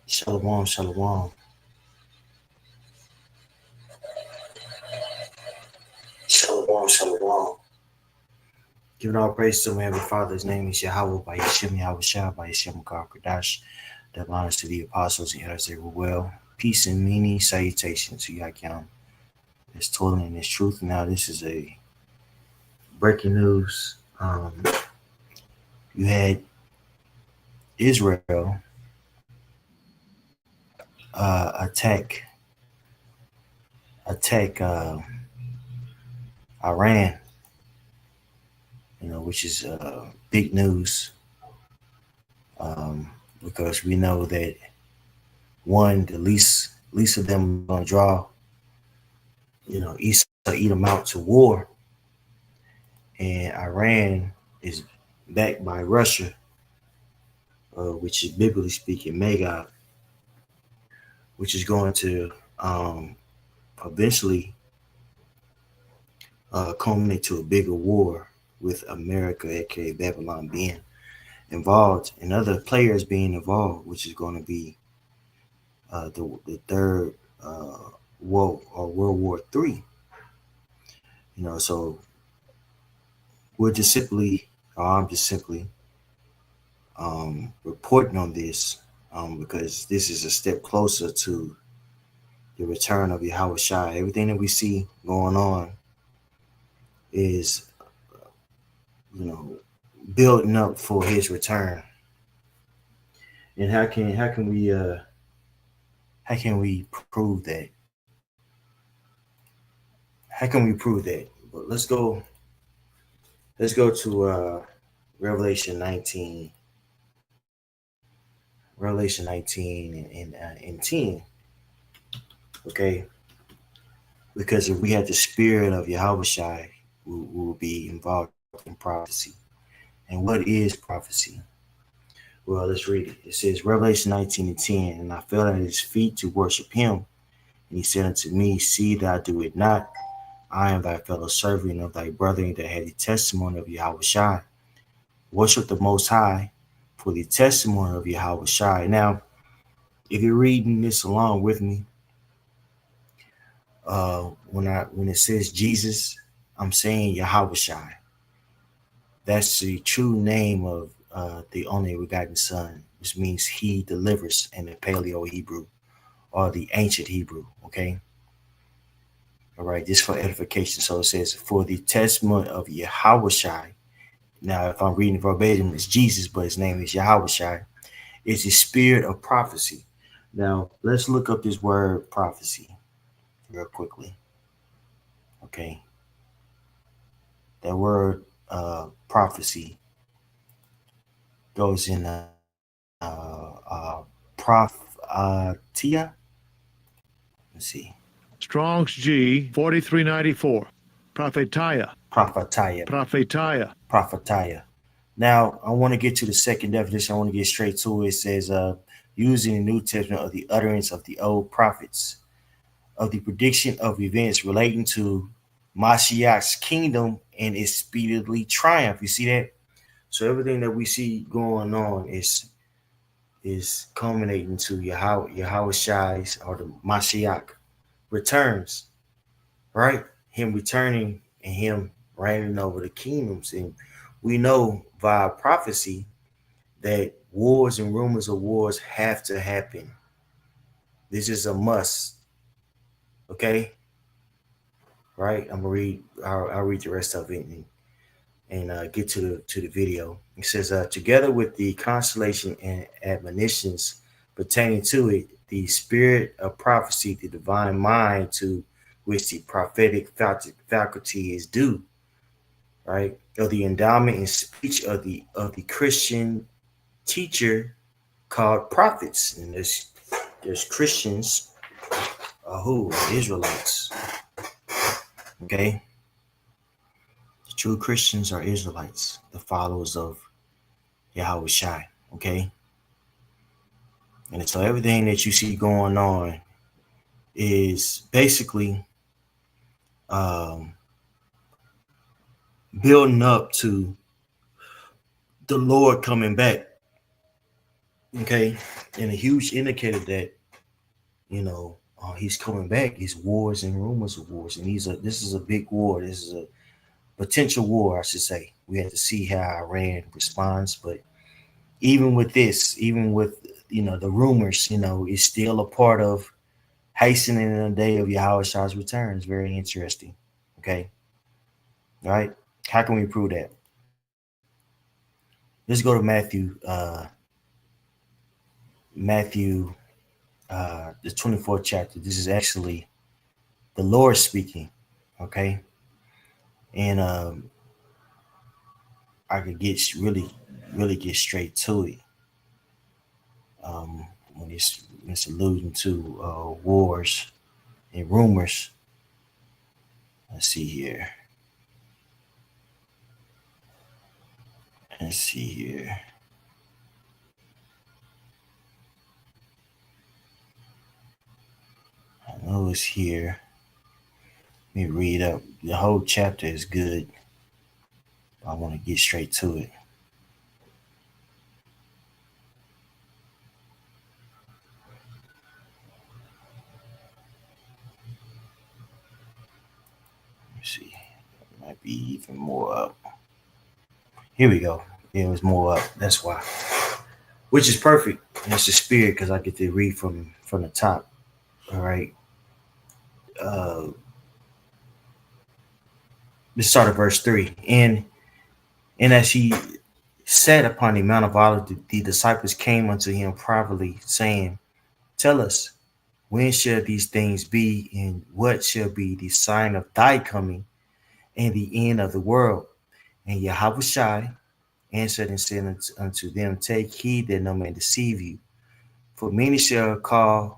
Shalom, shalom, shalom, shalom. Giving all praise to my Heavenly Father. His name is Yahweh by Yeshim Yahweh Shah by Yeshim God Kadash. That honors to the apostles and elders they were well. Peace and meaning, salutation to Yakyam. It's total and it's truth. Now, this is a breaking news. You had Israel attack Iran, which is big news because we know that one, the least of them are going to draw, Esau Edom out to war, and Iran is backed by Russia, which is biblically speaking Magog, which is going to eventually culminate to a bigger war with America, aka Babylon, being involved and other players being involved, which is going to be the third World War III. So I'm just simply reporting on this because this is a step closer to the return of Yahweh Shai. Everything that we see going on is, building up for his return. And how can we prove that? How can we prove that? But let's go to Revelation 19. Revelation 19 and 10. Okay? Because if we had the spirit of Yahweh Shai, we will be involved in prophecy. And what is prophecy? Well, let's read it. It says, Revelation 19 and 10, and I fell at his feet to worship him. And he said unto me, see that I do it not. I am thy fellow servant of thy brethren that had the testimony of Yahweh Shai. Worship the Most High for the testimony of Yahweh Shai. Now, if you're reading this along with me, when it says Jesus, I'm saying Yahweh Shai. That's the true name of the only begotten Son, which means he delivers in the Paleo Hebrew or the ancient Hebrew. Okay. All right, just for edification. So it says, for the testimony of Yahweh Shai. Now, if I'm reading verbatim, it's Jesus, but his name is Yahweh Shai. It's the spirit of prophecy. Now, let's look up this word prophecy real quickly. Okay. That word prophecy goes in prophetia. Let's see. Strong's G 4394. Prophetia. Prophetia. Prophetia. Prophetia. Now, I want to get to the second definition. I want to get straight to it. It says, using the New Testament of the utterance of the old prophets, of the prediction of events relating to Mashiach's kingdom and its speedily triumph. You see that? So everything that we see going on is culminating to Yahweh Shai's or the Mashiach returns, right? Him returning and him reigning over the kingdoms. And we know via prophecy that wars and rumors of wars have to happen. This is a must. Okay? Right? I'm gonna read. I'll read the rest of it and get to the video. It says, together with the constellation and admonitions pertaining to it, the spirit of prophecy, the divine mind to which the prophetic faculty is due, right? Of the endowment and speech of the Christian teacher called prophets, and there's Christians who Israelites. Okay, the true Christians are Israelites, the followers of Yahweh Shai. Okay, and so everything that you see going on is basically building up to the Lord coming back. Okay, and a huge indicator that he's coming back is wars and rumors of wars, and this is a big war. This is a potential war, I should say. We have to see how Iran responds, but even with this, even with the rumors, it's still a part of hastening the day of Yahweh return. It's very interesting. Okay, all right. How can we prove that? Let's go to Matthew, the 24th chapter. This is actually the Lord speaking. Okay, and I could really get straight to it. When it's alluding to wars and rumors. Let's see here. Let's see here. I know it's here. Let me read up. The whole chapter is good. I want to get straight to it. Let's see. It might be even more up. Here we go. It was more up. That's why. Which is perfect. And it's the spirit because I get to read from the top. All right. Uh, let's start at verse 3. And as he sat upon the Mount of Olives, the disciples came unto him privately, saying, Tell us, when shall these things be, and what shall be the sign of thy coming and the end of the world? And Yahushua answered and said unto them, Take heed that no man deceive you. For many shall come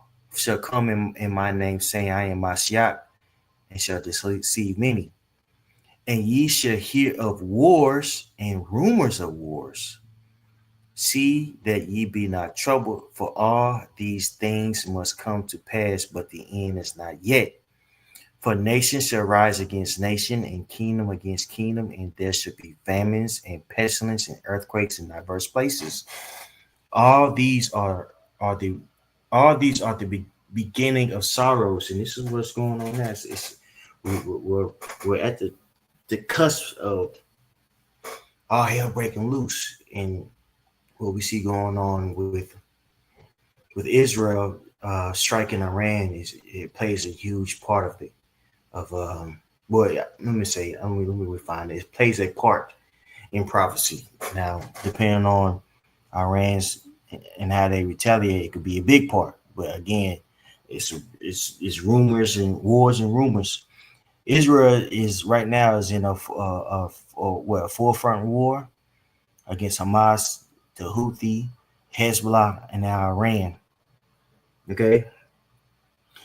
in my name, saying, I am Mashiach, and shall deceive many. And ye shall hear of wars and rumors of wars. See that ye be not troubled, for all these things must come to pass, but the end is not yet. For nation shall rise against nation, and kingdom against kingdom, and there shall be famines and pestilence and earthquakes in diverse places. All these are the beginning of sorrows, and this is what's going on now. We're at the cusp of all hell breaking loose, and what we see going on with Israel striking Iran it plays a huge part of it. Well, yeah, let me refine it. It plays a part in prophecy. Now, depending on Iran's and how they retaliate, it could be a big part. But again, it's rumors and wars and rumors. Israel is right now is in a forefront war against Hamas, the Houthi, Hezbollah, and now Iran. Okay,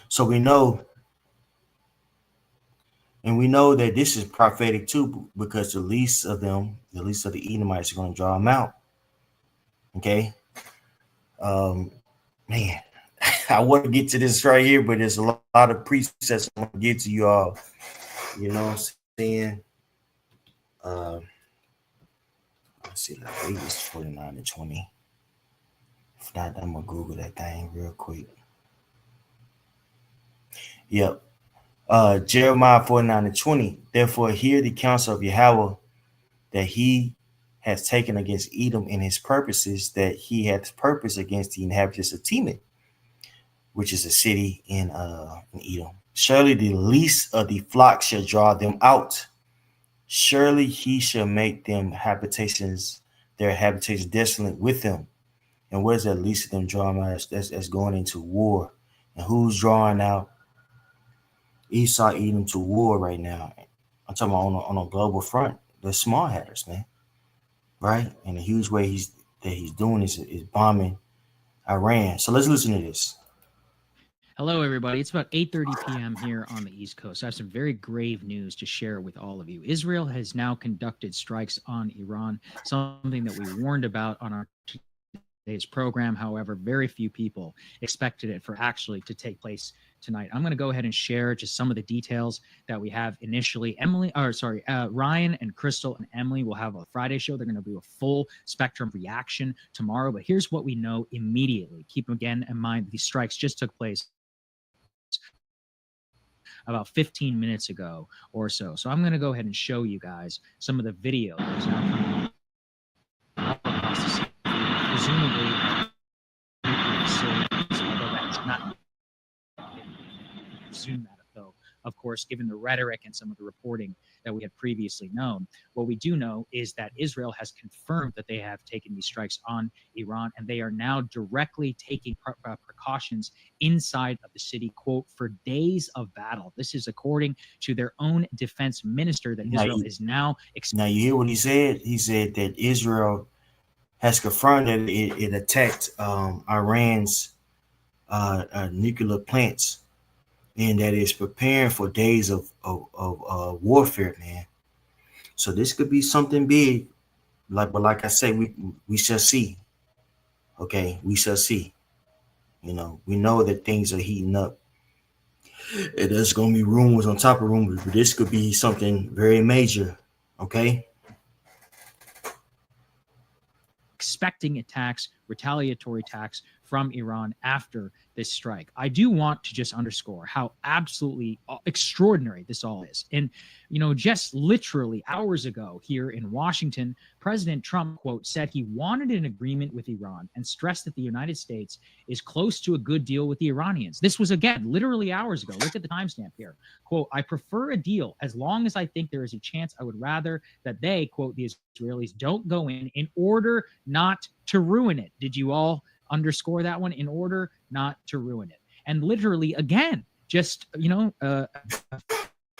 so we know that this is prophetic too, because the least of the Edomites are going to draw them out. Okay, man, I want to get to this right here, but there's a lot of precepts I want to get to you all. You know what I'm saying? Let's see, I believe it's 49 and 20. If not, I'm gonna Google that thing real quick. Yep. Jeremiah 49 and 20. Therefore, hear the counsel of Yahweh that he has taken against Edom in his purposes, that he hath purpose against the inhabitants of Teman, which is a city in Edom. Surely the least of the flock shall draw them out. Surely he shall make their habitations desolate with them. And where's that least of them drawing out? That's going into war. And who's drawing out Esau, Edom to war right now? I'm talking about on a global front. The small hatters, man. Right? And the huge way he's doing is bombing Iran. So let's listen to this. Hello, everybody. It's about 8:30 p.m. here on the East Coast. I have some very grave news to share with all of you. Israel has now conducted strikes on Iran, something that we warned about on our today's program. However, very few people expected it for actually to take place tonight. I'm going to go ahead and share just some of the details that we have initially. Ryan and Crystal and Emily will have a Friday show. They're going to do a full spectrum reaction tomorrow. But here's what we know immediately. Keep again in mind these strikes just took place about 15 minutes ago or so. So I'm going to go ahead and show you guys some of the video that's now coming all across the city. Presumably, although that's not presume that, though, of course, given the rhetoric and some of the reporting that we had previously known. What we do know is that Israel has confirmed that they have taken these strikes on Iran, and they are now directly taking precautions inside of the city, quote, for days of battle. This is according to their own defense minister that Israel is now. Now, you hear what he said? He said that Israel has confirmed that it attacked Iran's nuclear plants, and that it's preparing for days of warfare, man. So this could be something big. But like I say, we shall see. Okay, we shall see. You know, we know that things are heating up. And there's gonna be rumors on top of rumors, but this could be something very major. Okay. Expecting attacks, retaliatory attacks from Iran after this strike. I do want to just underscore how absolutely extraordinary this all is. And, you know, just literally hours ago here in Washington, President Trump, quote, said he wanted an agreement with Iran and stressed that the United States is close to a good deal with the Iranians. This was, again, literally hours ago. Look at the timestamp here. Quote, I prefer a deal as long as I think there is a chance. I would rather that they, quote, the Israelis don't go in order not to ruin it. Did you all underscore that one? In order not to ruin it. And literally, again, just, you know,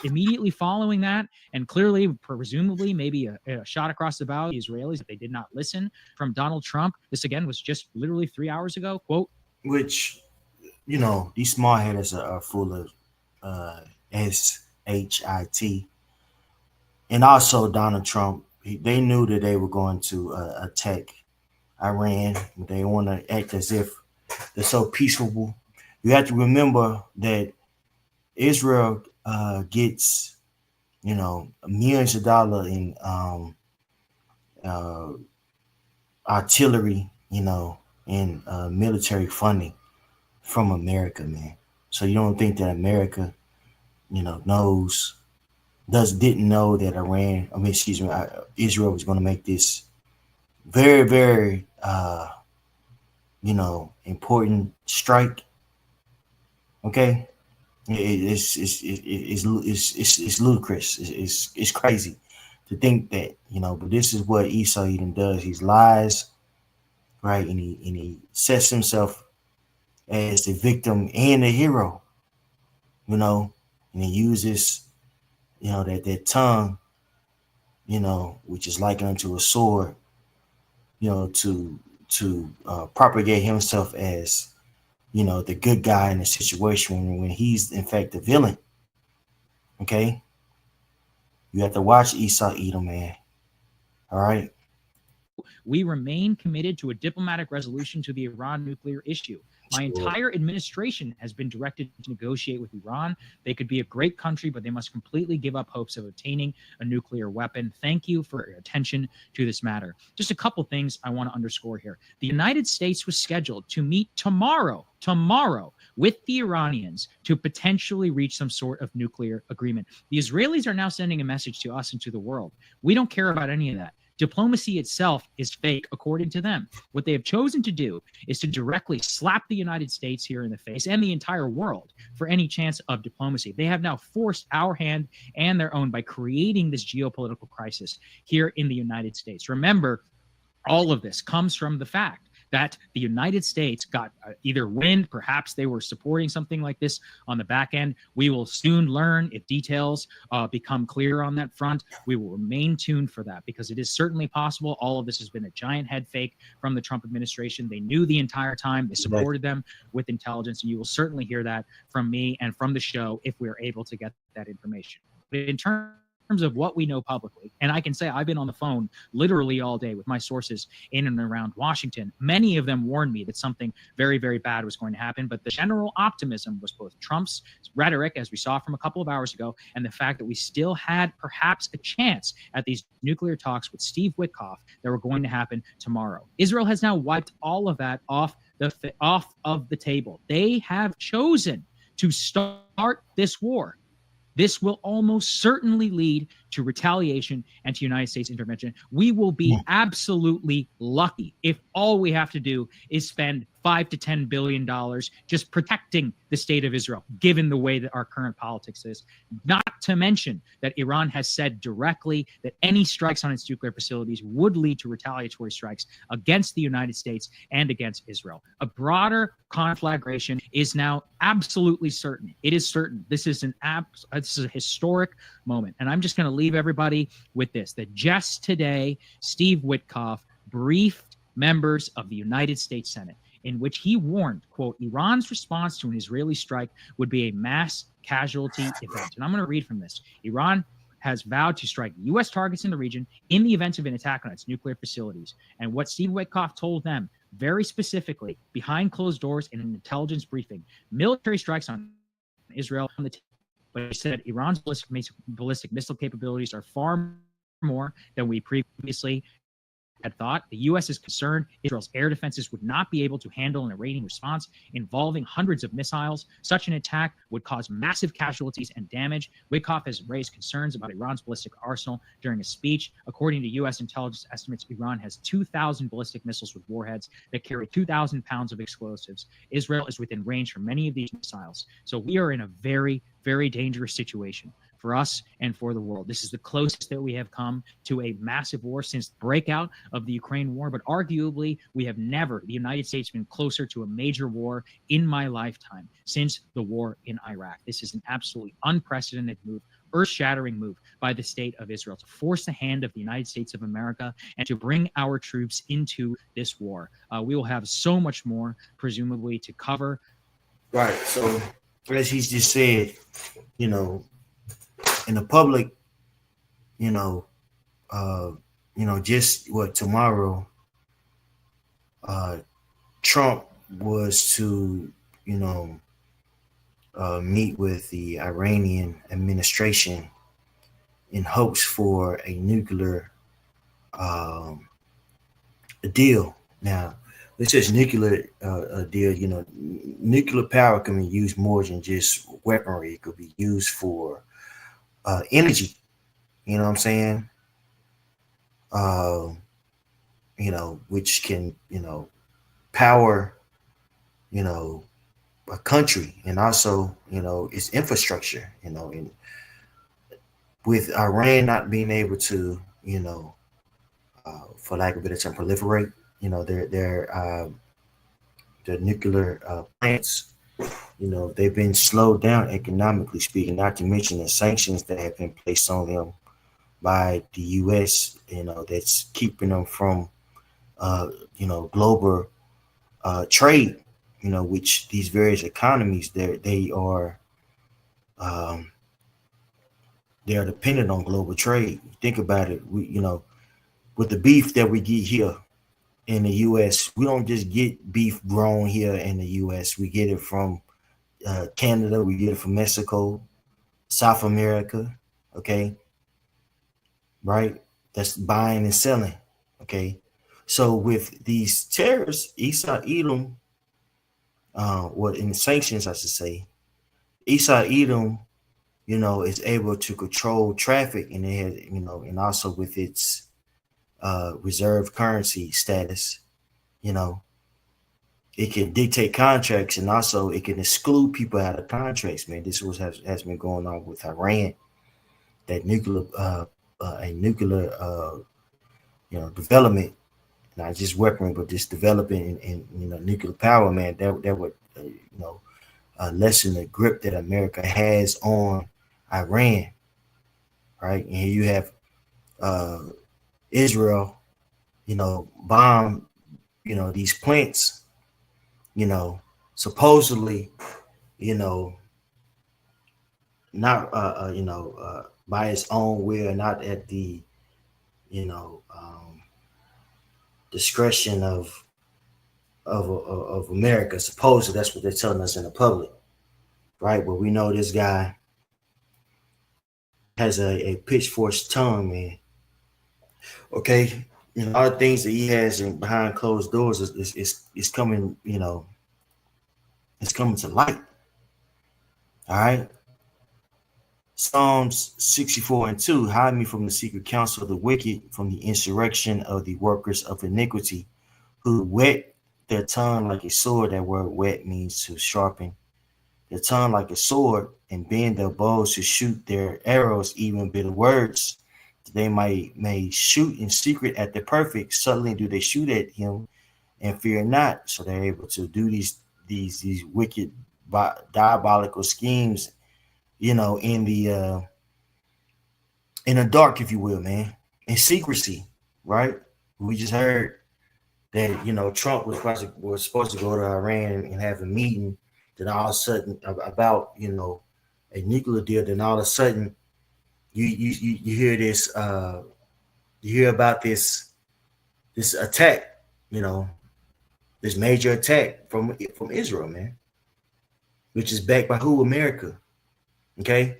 immediately following that, and clearly, presumably, maybe a shot across the bow, the Israelis, if they did not listen from Donald Trump. This, again, was just literally 3 hours ago, quote. Which, you know, these small headers are full of SHIT. And also Donald Trump, they knew that they were going to attack Iran. They want to act as if they're so peaceful. You have to remember that Israel gets, you know, millions of dollars in artillery, you know, and military funding from America, man. So you don't think that America, you know, didn't know that Israel was going to make this very, very, you know, important strike. Okay, it's ludicrous. It's crazy to think that, you know. But this is what Esau Edom does. He lies, right, and he sets himself as the victim and the hero, you know, and he uses, you know, that tongue, you know, which is likened unto a sword, you know, to propagate himself as, you know, the good guy in the situation when he's in fact the villain. Okay, you have to watch Esau Edom, man. All right. We remain committed to a diplomatic resolution to the Iran nuclear issue. My entire administration has been directed to negotiate with Iran. They could be a great country, but they must completely give up hopes of obtaining a nuclear weapon. Thank you for your attention to this matter. Just a couple things I want to underscore here. The United States was scheduled to meet tomorrow with the Iranians to potentially reach some sort of nuclear agreement. The Israelis are now sending a message to us and to the world. We don't care about any of that. Diplomacy itself is fake, according to them. What they have chosen to do is to directly slap the United States here in the face and the entire world for any chance of diplomacy. They have now forced our hand and their own by creating this geopolitical crisis here in the United States. Remember, all of this comes from the fact that the United States got either wind, perhaps they were supporting something like this on the back end. We will soon learn if details become clear on that front. We will remain tuned for that because it is certainly possible. All of this has been a giant head fake from the Trump administration. They knew the entire time. They supported them with intelligence, and you will certainly hear that from me and from the show if we are able to get that information. But in terms terms of what we know publicly, and I can say I've been on the phone literally all day with my sources in and around Washington. Many of them warned me that something very, very bad was going to happen. But the general optimism was both Trump's rhetoric, as we saw from a couple of hours ago, and the fact that we still had perhaps a chance at these nuclear talks with Steve Witkoff that were going to happen tomorrow. Israel has now wiped all of that off of the table. They have chosen to start this war. This will almost certainly lead to retaliation and to United States intervention. We will be absolutely lucky if all we have to do is spend $5 to $10 billion just protecting the state of Israel, given the way that our current politics is. Not to mention that Iran has said directly that any strikes on its nuclear facilities would lead to retaliatory strikes against the United States and against Israel. A broader conflagration is now absolutely certain. It is certain. This is a historic moment. And I'm just going to leave everybody with this, that just today, Steve Witkoff briefed members of the United States Senate, in which he warned, quote, Iran's response to an Israeli strike would be a mass casualty event. And I'm going to read from this. Iran has vowed to strike U.S. targets in the region in the event of an attack on its nuclear facilities. And what Steve Witkoff told them very specifically, behind closed doors in an intelligence briefing, military strikes on Israel on the table. But he said Iran's ballistic missile capabilities are far more than we previously had thought. The U.S. is concerned Israel's air defenses would not be able to handle an Iranian response involving hundreds of missiles. Such an attack would cause massive casualties and damage. Witkoff has raised concerns about Iran's ballistic arsenal during a speech. According to U.S. intelligence estimates, Iran has 2,000 ballistic missiles with warheads that carry 2,000 pounds of explosives. Israel is within range for many of these missiles. So we are in a very, very dangerous situation for us and for the world. This is the closest that we have come to a massive war since the breakout of the Ukraine war, but arguably the United States, been closer to a major war in my lifetime since the war in Iraq. This is an absolutely unprecedented move, earth-shattering move by the state of Israel to force the hand of the United States of America and to bring our troops into this war. We will have so much more, presumably, to cover. Right. So, as he's just said, in the public, just what tomorrow, Trump was to, meet with the Iranian administration in hopes for a nuclear deal. Now, this is nuclear deal. Nuclear power can be used more than just weaponry. It could be used for energy. You know what I'm saying? Which can, power, a country, and also, its infrastructure, and with Iran not being able to, for lack of a better term, proliferate, their nuclear plants, they've been slowed down economically speaking, not to mention the sanctions that have been placed on them by the U.S., that's keeping them from, global trade, which these various economies, they are dependent on global trade. Think about it. We, with the beef that we get here in the U.S., we don't just get beef grown here in the U.S. We get it from Canada, we get it from Mexico, South America, okay? Right? That's buying and selling, okay? So with these tariffs, Edom, in the sanctions, I should say, Edom, is able to control traffic, and it has, and also with its reserve currency status, it can dictate contracts, and also it can exclude people out of contracts, man. This has been going on with Iran, that nuclear development, not just weaponry, but just developing in nuclear power, man. That would lessen the grip that America has on Iran, right? And here you have Israel, bomb, these plants, supposedly, not by his own will, not at the discretion of America. Supposedly, that's what they're telling us in the public, right? But we know this guy has a pitchfork's tongue, man. Okay, a lot of things that he has in behind closed doors is coming, it's coming to light. All right. Psalms 64:2, hide me from the secret counsel of the wicked, from the insurrection of the workers of iniquity, who whet their tongue like a sword. That word wet means to sharpen their tongue like a sword, and bend their bows to shoot their arrows, even bitter words. They may shoot in secret at the perfect. Suddenly do they shoot at him and fear not. So they're able to do these wicked diabolical schemes, in the dark, if you will, man, in secrecy, right? We just heard that Trump was supposed to go to Iran and have a meeting. Then all of a sudden about a nuclear deal. Then all of a sudden you hear this, you hear about this attack, this major attack from Israel, man, which is backed by who? America. Okay,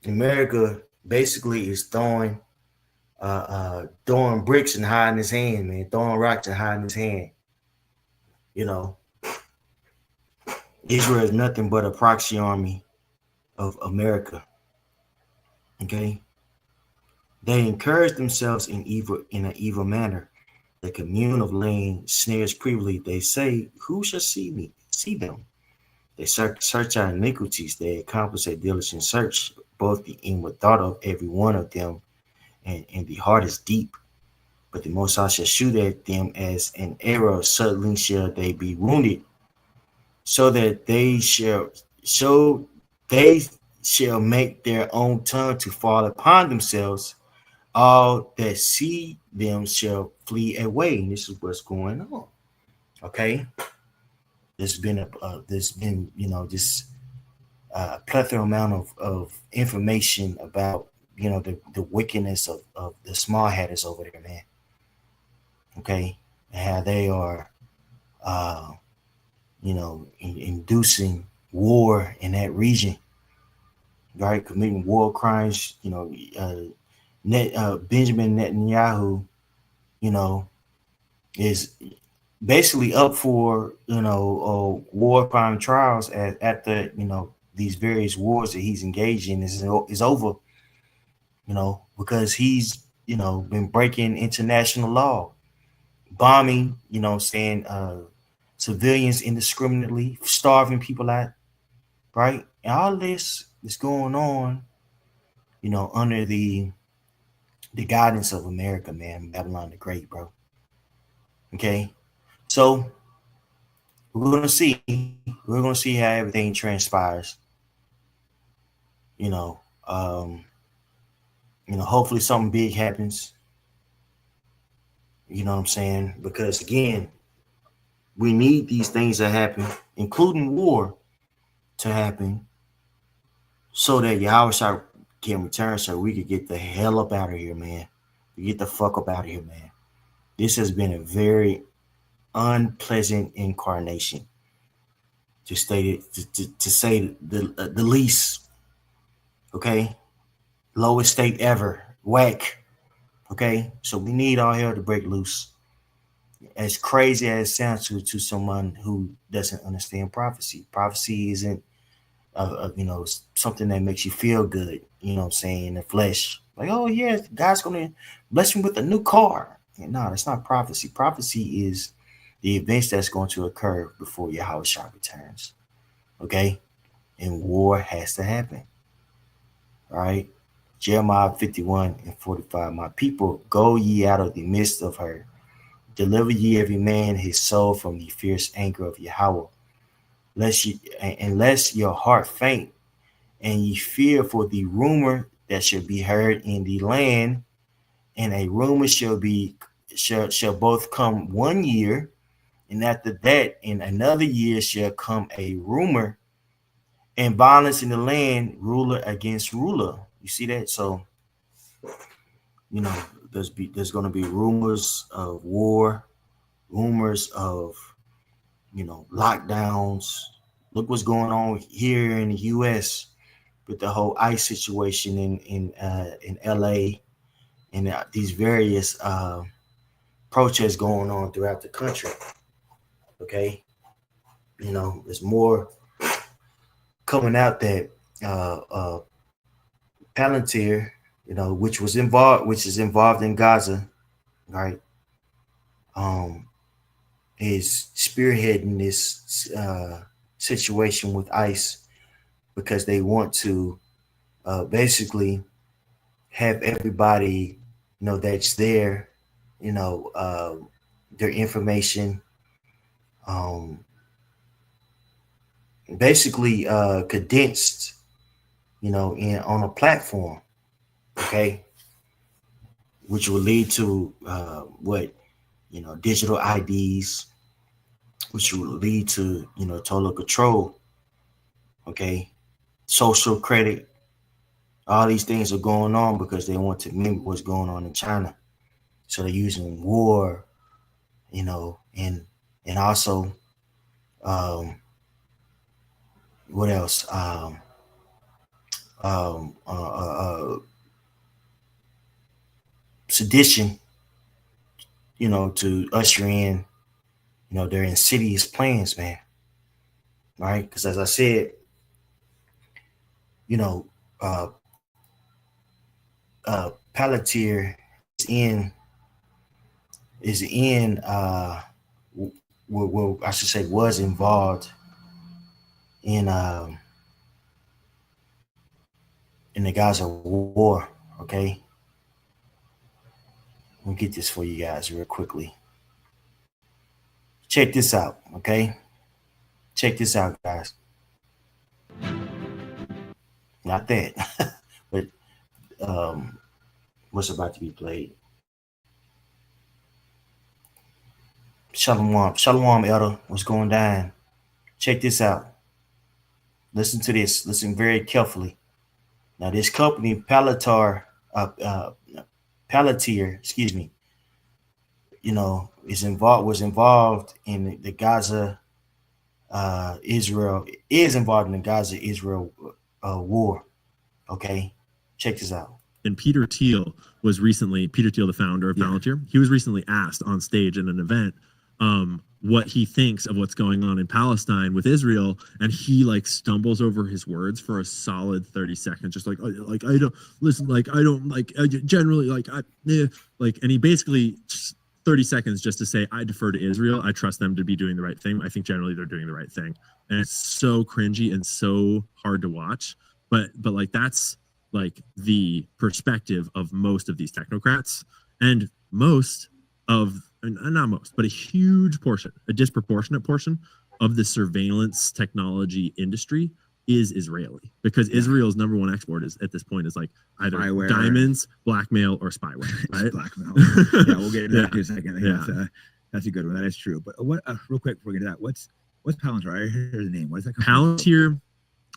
America basically is throwing bricks and hiding his hand, man, throwing rocks and hiding his hand. Israel is nothing but a proxy army of America. Okay, they encourage themselves in an evil manner. The commune of laying snares privily. They say, "Who shall see them?" They search out iniquities. They accomplish a diligent search, both the inward thought of every one of them, and the heart is deep. But the Most High shall shoot at them as an arrow. Suddenly shall they be wounded, so that they shall make their own tongue to fall upon themselves. All that see them shall flee away. And this is what's going on. Okay. There's been this plethora amount of information about the wickedness of the small hatters over there, man. Okay, and how they are inducing war in that region, right? Committing war crimes. Benjamin Netanyahu, is basically up for war crime trials at the these various wars that he's engaged in is over, because he's been breaking international law, bombing, saying civilians indiscriminately, starving people out, right? And all this is going on, under the guidance of America, man, Babylon the Great, bro. Okay. So we're gonna see how everything transpires. Hopefully something big happens. You know what I'm saying? Because again, we need these things to happen, including war, to happen, so that Yahweh can return, so we could get the hell up out of here, man. We get the fuck up out of here, man. This has been a very unpleasant incarnation, to say the least. Okay, lowest state ever, whack. Okay, so we need all hell to break loose. As crazy as it sounds to someone who doesn't understand prophecy, prophecy isn't something that makes you feel good. You know what I'm saying, in the flesh, like, oh yeah, God's gonna bless me with a new car. And no, that's not prophecy. Prophecy is the events that's going to occur before Yahweh Shah returns. Okay? And war has to happen. All right? Jeremiah 51:45. My people, go ye out of the midst of her. Deliver ye every man his soul from the fierce anger of Yahweh. Lest your heart faint, and ye fear for the rumor that shall be heard in the land, and a rumor shall both come 1 year, and after that in another year shall come a rumor, and violence in the land, ruler against ruler. You see that? So, there's going to be rumors of war, rumors of lockdowns. Look what's going on here in the U.S. with the whole ICE situation in LA, and these various protests going on throughout the country. Okay, there's more coming out that Palantir, which is involved in Gaza, right? Is spearheading this situation with ICE because they want to basically have everybody, that's there, their information, basically condensed, on a platform, okay, which will lead to digital IDs, which will lead to total control, okay, social credit. All these things are going on because they want to mimic what's going on in China. So they're using war, and also what else? Sedition, to usher in, their insidious plans, man. Right? Because as I said, Palantir is in well, I should say was involved in the Gaza war. Okay, let me get this for you guys real quickly. Check this out. Okay, check this out, guys. Not that, but what's about to be played. Shalom, Elder. What's going down? Check this out. Listen to this. Listen very carefully. Now, this company, Palantir, excuse me, was involved in the Gaza, Israel, is involved in the Gaza-Israel war. Okay, check this out. And Peter Thiel, the founder of Palantir, he was recently asked on stage in an event what he thinks of what's going on in Palestine with Israel, and he stumbles over his words for a solid 30 seconds, just I don't listen, I don't generally and he basically 30 seconds just to say, I defer to Israel, I trust them to be doing the right thing, I think generally they're doing the right thing. And it's so cringy and so hard to watch, but that's the perspective of most of these technocrats, and not most, but a huge portion, a disproportionate portion of the surveillance technology industry is Israeli, because Israel's number one export is at this point is either spyware, diamonds, blackmail, or spyware. Right? Blackmail. Yeah, we'll get into that in a second. That's a good one. That is true. But what? Real quick before we get to that, what's Palantir? I heard the name. What is that? Palantir.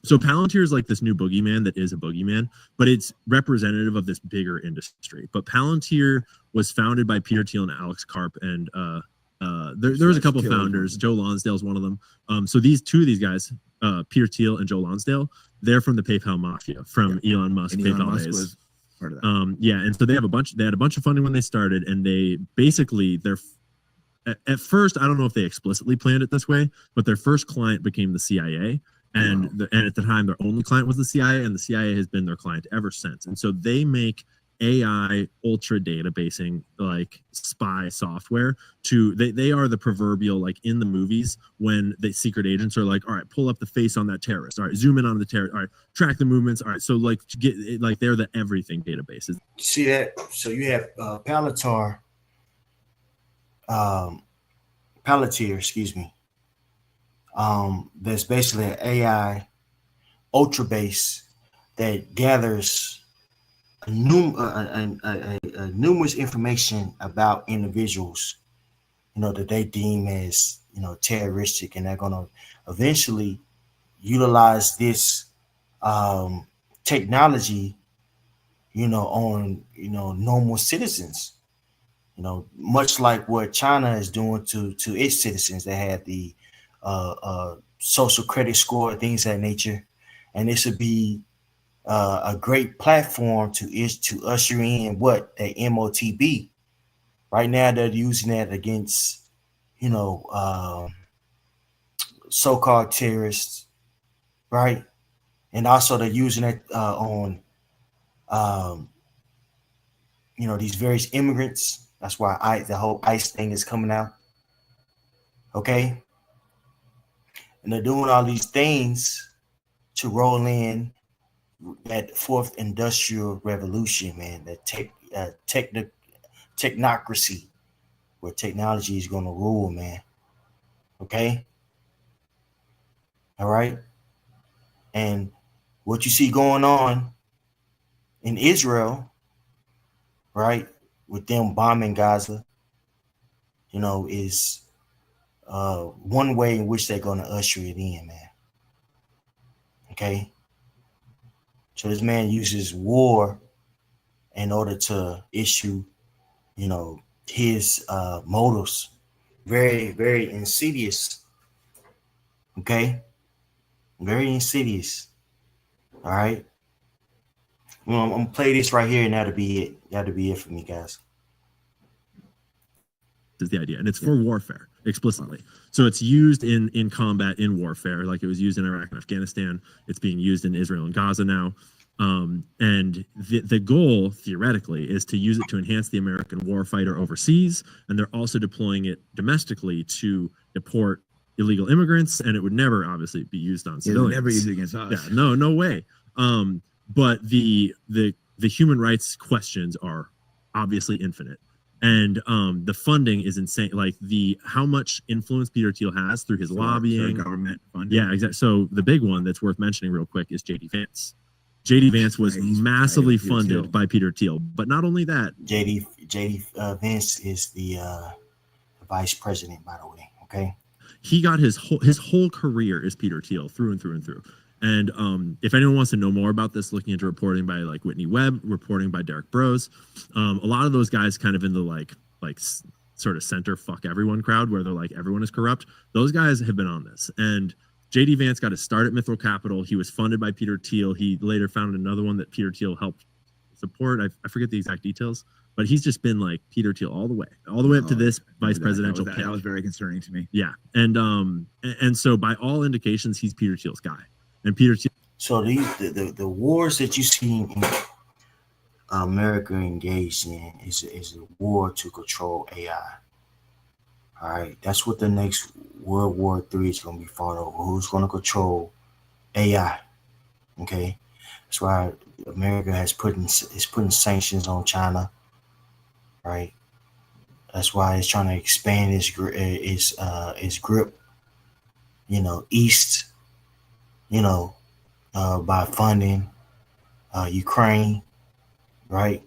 So Palantir is this new boogeyman that is a boogeyman, but it's representative of this bigger industry. But Palantir was founded by Peter Thiel and Alex Karp, and there was a couple founders. Joe Lonsdale is one of them. So two of these guys, Peter Thiel and Joe Lonsdale, they're from the PayPal mafia, from Elon Musk. And PayPal Elon Musk was part of that. And so they had a bunch of funding when they started, and they basically at first, I don't know if they explicitly planned it this way, but their first client became the CIA. And and at the time, their only client was the CIA, and the CIA has been their client ever since. And so they make AI ultra databasing spy software they are the proverbial in the movies when the secret agents are all right, pull up the face on that terrorist, all right, zoom in on the terrorist, all right, track the movements, all right, so they're the everything databases. See that? So you have Palantir, excuse me. That's basically an AI ultra base that gathers numerous information about individuals, that they deem as terroristic, and they're going to eventually utilize this technology on, normal citizens, much like what China is doing to its citizens that have the social credit score, things of that nature. And this would be a great platform to usher in what the MOTB. Right now, they're using that against, so-called terrorists, right? And also they're using it on, these various immigrants. That's why the whole ICE thing is coming out. Okay. And they're doing all these things to roll in that fourth industrial revolution, man, that technocracy, where technology is going to rule, man. Okay. All right. And what you see going on in Israel, right, with them bombing Gaza, is one way in which they're going to usher it in, man. Okay. So this man uses war in order to issue, his motives. Very, very insidious. Okay. Very insidious. All right. Well, I'm gonna play this right here, and that'll be it. That'll be it for me, guys. Is the idea, and it's for warfare explicitly. So it's used in combat, in warfare, like it was used in Iraq and Afghanistan. It's being used in Israel and Gaza now. And the goal, theoretically, is to use it to enhance the American warfighter overseas, and they're also deploying it domestically to deport illegal immigrants, and it would never, obviously, be used on civilians. Never use it against us. Yeah, no way. But the human rights questions are obviously infinite. And the funding is insane. Like how much influence Peter Thiel has through his lobbying, government funding. Yeah, exactly. So the big one that's worth mentioning real quick is JD Vance. JD Vance was massively funded by Peter Thiel, but not only that. JD Vance is the vice president, by the way. Okay. He got his whole career is Peter Thiel through and through and through. And if anyone wants to know more about this, looking into reporting by like Whitney Webb, reporting by Derek Bros, a lot of those guys kind of in the like sort of center fuck everyone crowd where they're like everyone is corrupt. Those guys have been on this. And JD Vance got his start at Mithril Capital. He was funded by Peter Thiel. He later founded another one that Peter Thiel helped support. I forget the exact details, but he's just been like Peter Thiel all the way up to this vice presidential pick. That was very concerning to me. Yeah. And so by all indications, he's Peter Thiel's guy. And Peter Thiel. So the wars that you see in America engaged in is a war to control AI. All right, that's what the next World War III is going to be fought over. Who's going to control AI? Okay, that's why America is putting sanctions on China. Right, that's why it's trying to expand its grip. East. By funding Ukraine, right,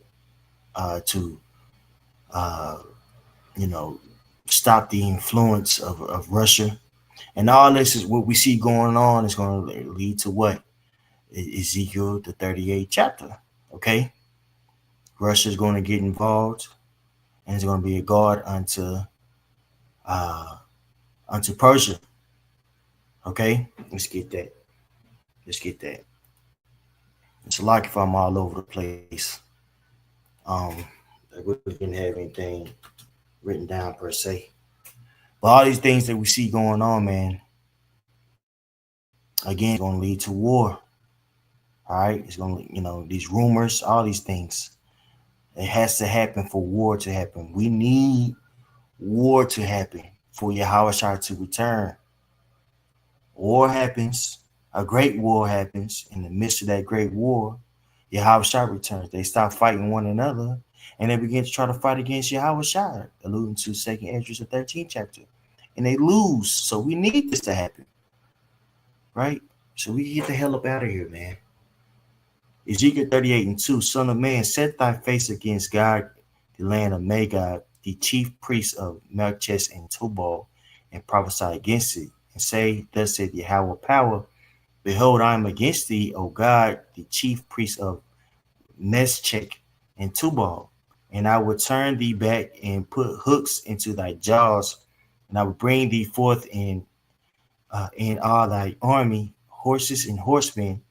to stop the influence of Russia. And all this is what we see going on is going to lead to what? Ezekiel, the 38th chapter, okay? Russia is going to get involved, and it's going to be a guard unto Persia, okay? Let's get that. It's like if I'm all over the place. I wouldn't have anything written down per se. But all these things that we see going on, man, again, it's going to lead to war. All right? It's going to, these rumors, all these things. It has to happen for war to happen. We need war to happen for Yahushua to return. War happens. A great war happens. In the midst of that great war, Yahushua returns. They stop fighting one another, and they begin to try to fight against Yahushua, alluding to 2nd Esdras, the 13th chapter. And they lose. So we need this to happen. Right? So we get the hell up out of here, man. Ezekiel 38:2, Son of man, set thy face against God, the land of Magog, the chief priests of Melchizedek and Tubal, and prophesy against it, and say, thus saith Yahweh power, behold, I am against thee, O God, the chief priest of Meshech, and Tubal. And I will turn thee back and put hooks into thy jaws, and I will bring thee forth in all thy army, horses and horsemen,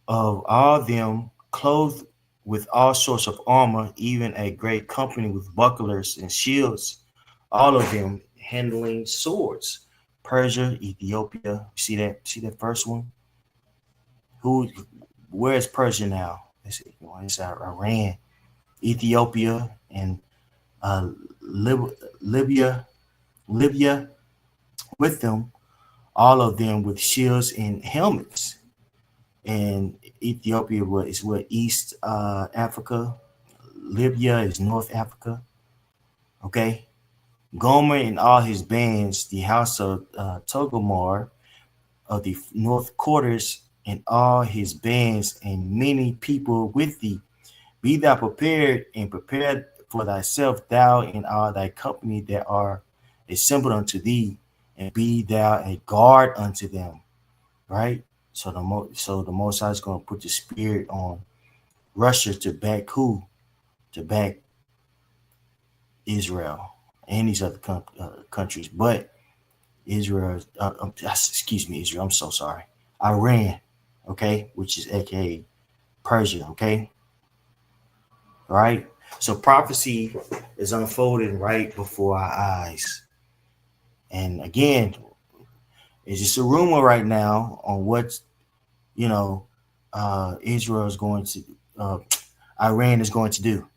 of all them clothed with all sorts of armor, even a great company with bucklers and shields, all of them handling swords. Persia, Ethiopia. See that? See that first one? Where is Persia now? It's Iran, Ethiopia, and Libya with them, all of them with shields and helmets. And Ethiopia is what East Africa. Libya is North Africa. Okay. Gomer and all his bands, the house of Togomar of the north quarters, and all his bands, and many people with thee. Be thou prepared and prepared for thyself, thou and all thy company that are assembled unto thee, and be thou a guard unto them. Right? So the Most High is going to put the spirit on Russia to back who? To back Israel and these other countries. But Israel, excuse me, Israel, I'm so sorry. Iran, okay, which is aka Persia, okay? All right. So prophecy is unfolding right before our eyes. And again, it's just a rumor right now on what, Israel is going to, Iran is going to do.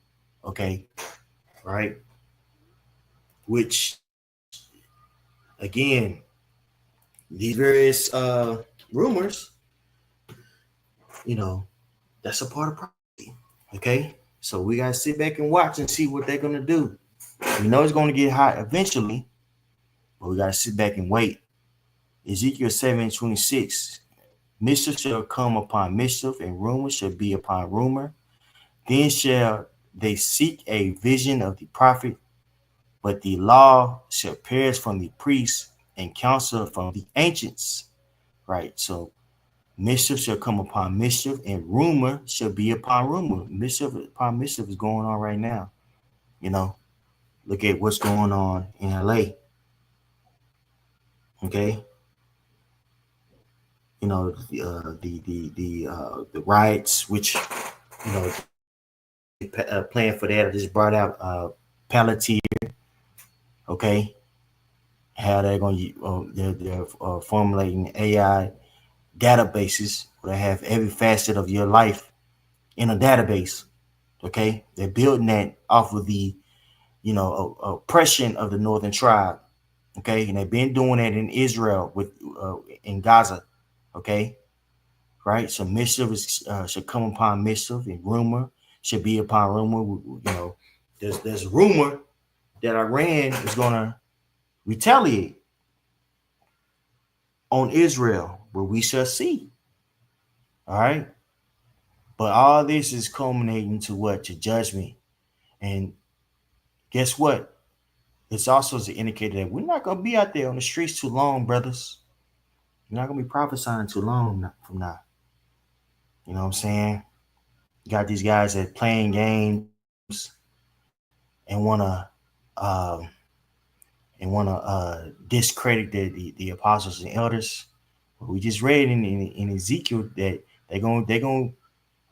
Okay. Right. Which, again, these various rumors, that's a part of prophecy. Okay. So we got to sit back and watch and see what they're going to do. We know it's going to get hot eventually, but we got to sit back and wait. Ezekiel 7:26, mischief shall come upon mischief, and rumor shall be upon rumor. Then shall they seek a vision of the prophet, but the law shall perish from the priests, and counsel from the ancients. Right? So mischief shall come upon mischief, and rumor shall be upon rumor. Mischief upon mischief is going on right now. Look at what's going on in LA. Okay. The riots, which plan for that. I just brought out Palantir. Okay, how they're going to they're formulating AI databases where they have every facet of your life in a database. Okay, they're building that off of the oppression of the northern tribe. Okay, and they've been doing that in Israel with in Gaza. Okay, right. So mischief should come upon mischief, and rumor should be upon rumor. There's rumor that Iran is going to retaliate on Israel, but we shall see. All right. But all this is culminating to what? To judgment. And guess what? It's also an indicator that we're not going to be out there on the streets too long, brothers. You're not going to be prophesying too long from now. You know what I'm saying? You got these guys that playing games and want to discredit the apostles and elders. We just read in Ezekiel that they're going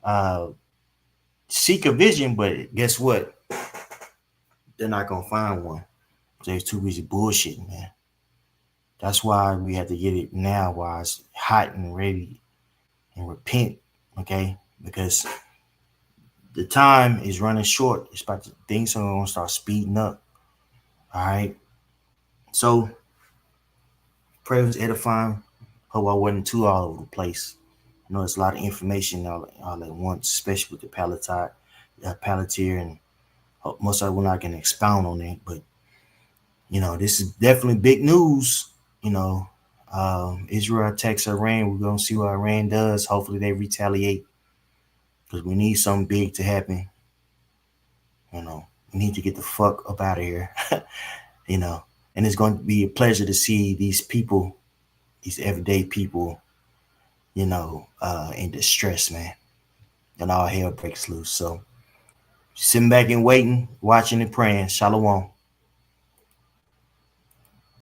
to seek a vision, but guess what? They're not going to find one. They're too busy bullshitting, man. That's why we have to get it now while it's hot and ready and repent, okay? Because the time is running short. Things are going to start speeding up, all right? So, pray it was edifying. Hope I wasn't too all over the place. I know there's a lot of information all at once, especially with the Palantir, and most of it we're not going to expound on that, but this is definitely big news. Israel attacks Iran. We're going to see what Iran does. Hopefully they retaliate, because we need something big to happen. We need to get the fuck up out of here. And it's going to be a pleasure to see these people, these everyday people, in distress, man. and all hell breaks loose. So sitting back and waiting, watching and praying. Shalom.